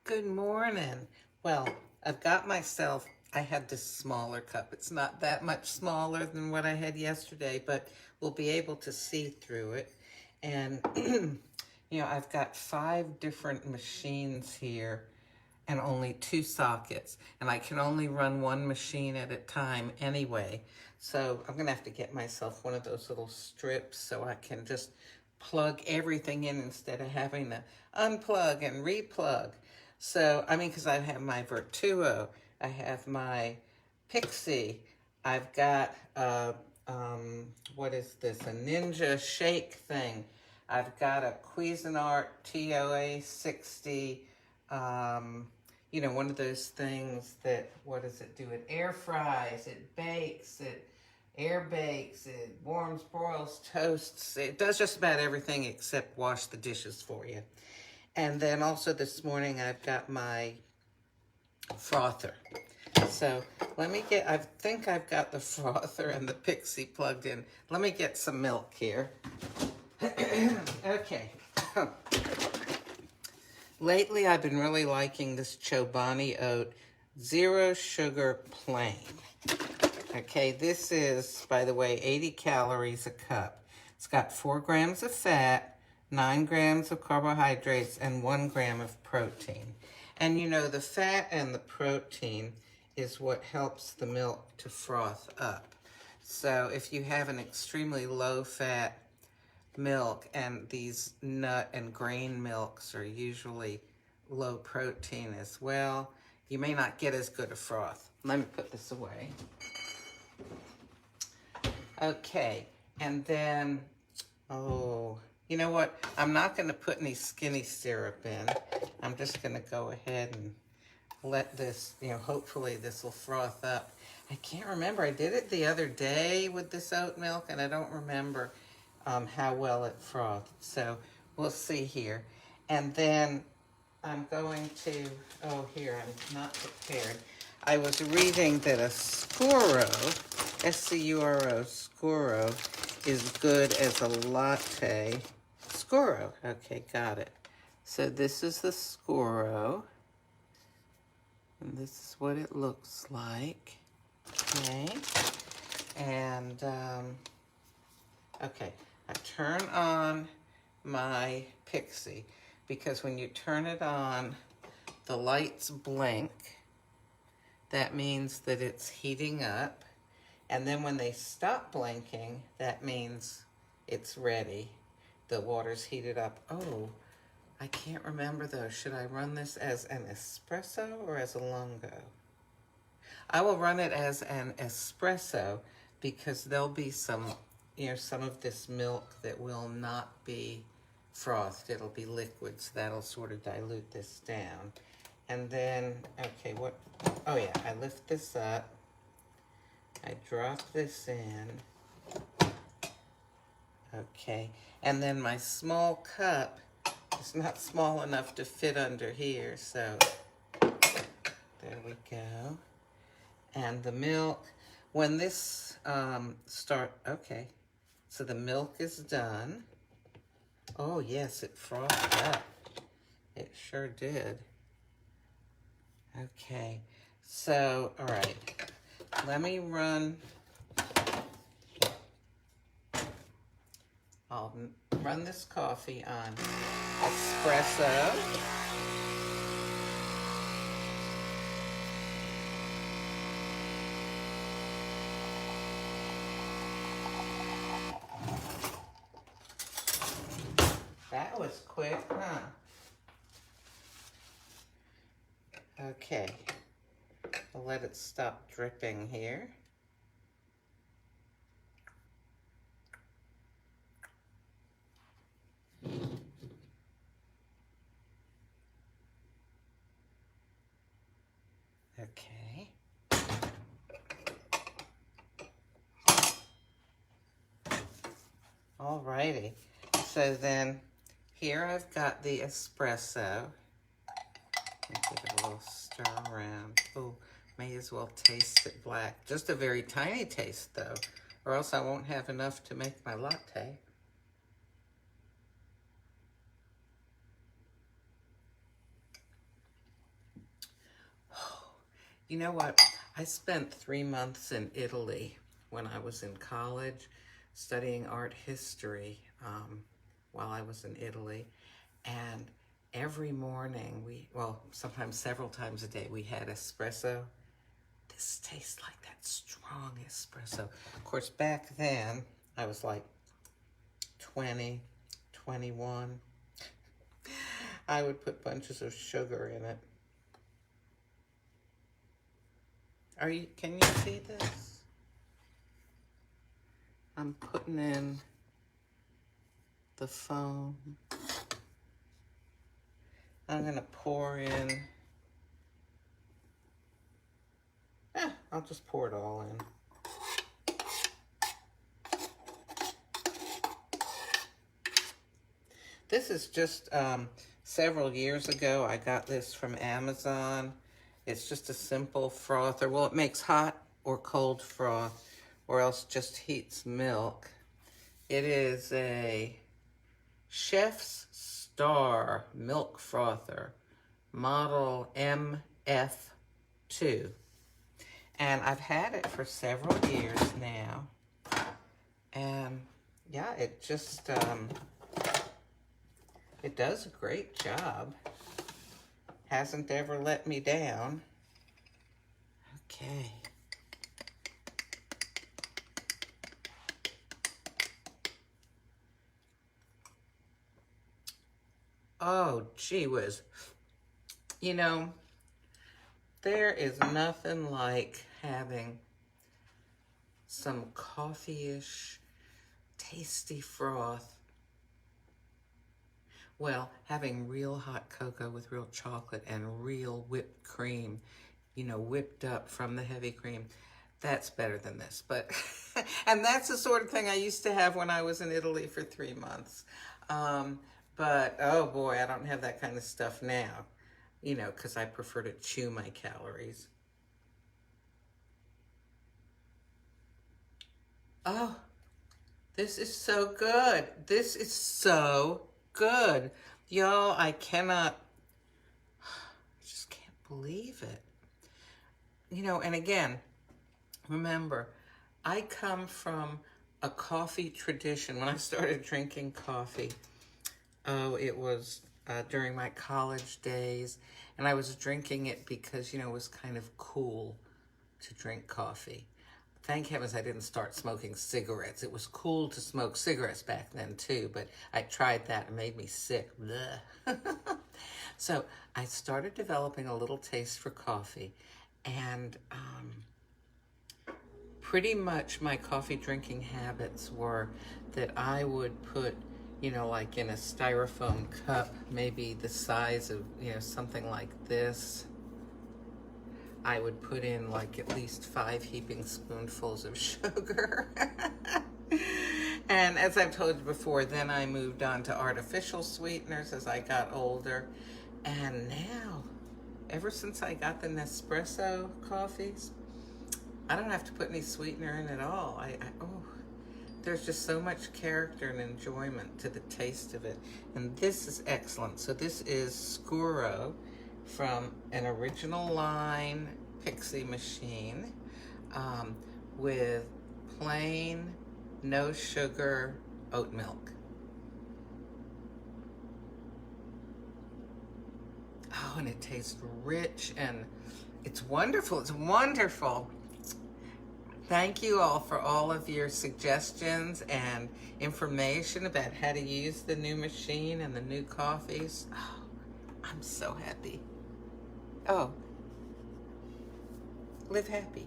Good morning. Well, I've got myself, I had this smaller cup. It's not that much smaller than what I had yesterday, but we'll be able to see through it. And, I've got 5 different machines here and only 2 sockets. And I can only run one machine at a time anyway. So I'm gonna have to get myself one of those little strips so I can just plug everything in instead of having to unplug and replug. So, because I have my Vertuo, I have my Pixie, I've got, what is this, a Ninja Shake thing. I've got a Cuisinart TOA 60, one of those things that, what does it do? It air fries, it bakes, it air bakes, it warms, broils, toasts. It does just about everything except wash the dishes for you. And then also this morning I've got my frother. So I think I've got the frother and the Pixie plugged in. Let me get some milk here. Okay. Lately I've been really liking this Chobani Oat Zero Sugar Plain. Okay, this is, by the way, 80 calories a cup. It's got 4 grams of fat, 9 grams of carbohydrates, and 1 gram of protein. And the fat and the protein is what helps the milk to froth up. So if you have an extremely low-fat milk, and these nut and grain milks are usually low protein as well, you may not get as good a froth. Let me put this away. Okay, and then, you know what? I'm not going to put any skinny syrup in. I'm just going to go ahead and let this, hopefully this will froth up. I can't remember. I did it the other day with this oat milk, and I don't remember how well it frothed. So we'll see here. And then I'm going to, here, I'm not prepared. I was reading that a Scuro, S-C-U-R-O, Scuro, is good as a latte. Scuro, okay, got it. So this is the Scuro, and this is what it looks like, okay? And, okay, I turn on my Pixie, because when you turn it on, the lights blink. That means that it's heating up. And then when they stop blinking, that means it's ready. The water's heated up. Oh, I can't remember though. Should I run this as an espresso or as a lungo? I will run it as an espresso because there'll be some of this milk that will not be frothed. It'll be liquid, so that'll sort of dilute this down. And then, okay, oh yeah, I lift this up. I drop this in. Okay, and then my small cup is not small enough to fit under here, so there we go. And the milk, when this okay, so the milk is done. Oh yes, it frothed up. It sure did. Okay, so, all right, let me I'll run this coffee on espresso. That was quick, huh? Okay, I'll let it stop dripping here. Okay. Alrighty, so then here I've got the espresso. Give it a little stir around. Oh, may as well taste it black. Just a very tiny taste though, or else I won't have enough to make my latte. You know what? I spent 3 months in Italy when I was in college studying art history while I was in Italy. And every morning, well, sometimes several times a day, we had espresso. This tastes like that strong espresso. Of course, back then, I was like 20, 21. I would put bunches of sugar in it. Can you see this? I'm putting in the foam. I'm gonna pour in, I'll just pour it all in. This is just several years ago. I got this from Amazon. It's just a simple frother. Well, it makes hot or cold froth, or else just heats milk. It is a Chef's Star milk frother, model MF2. And I've had it for several years now. And yeah, it just, it does a great job. Hasn't ever let me down. Okay. Oh, gee whiz. You know, there is nothing like having some coffee-ish, tasty froth. Well, having real hot cocoa with real chocolate and real whipped cream, you know, whipped up from the heavy cream, that's better than this. But, and that's the sort of thing I used to have when I was in Italy for 3 months. But, oh boy, I don't have that kind of stuff now, you know, because I prefer to chew my calories. Oh, this is so good. This is so good. Y'all, I just can't believe it. You know, and again, remember, I come from a coffee tradition. When I started drinking coffee, it was during my college days, and I was drinking it because, you know, it was kind of cool to drink coffee. Thank heavens I didn't start smoking cigarettes. It was cool to smoke cigarettes back then too, but I tried that and it made me sick. So I started developing a little taste for coffee, and pretty much my coffee drinking habits were that I would put, you know, like in a styrofoam cup, maybe the size of, you know, something like this. I would put in like at least 5 heaping spoonfuls of sugar. And as I've told you before, then I moved on to artificial sweeteners as I got older. And now, ever since I got the Nespresso coffees, I don't have to put any sweetener in at all. There's just so much character and enjoyment to the taste of it. And this is excellent. So this is Scuro from an original line Pixie machine with plain, no sugar oat milk. Oh, and it tastes rich and it's wonderful. It's wonderful. Thank you all for all of your suggestions and information about how to use the new machine and the new coffees. Oh, I'm so happy. Oh, live happy.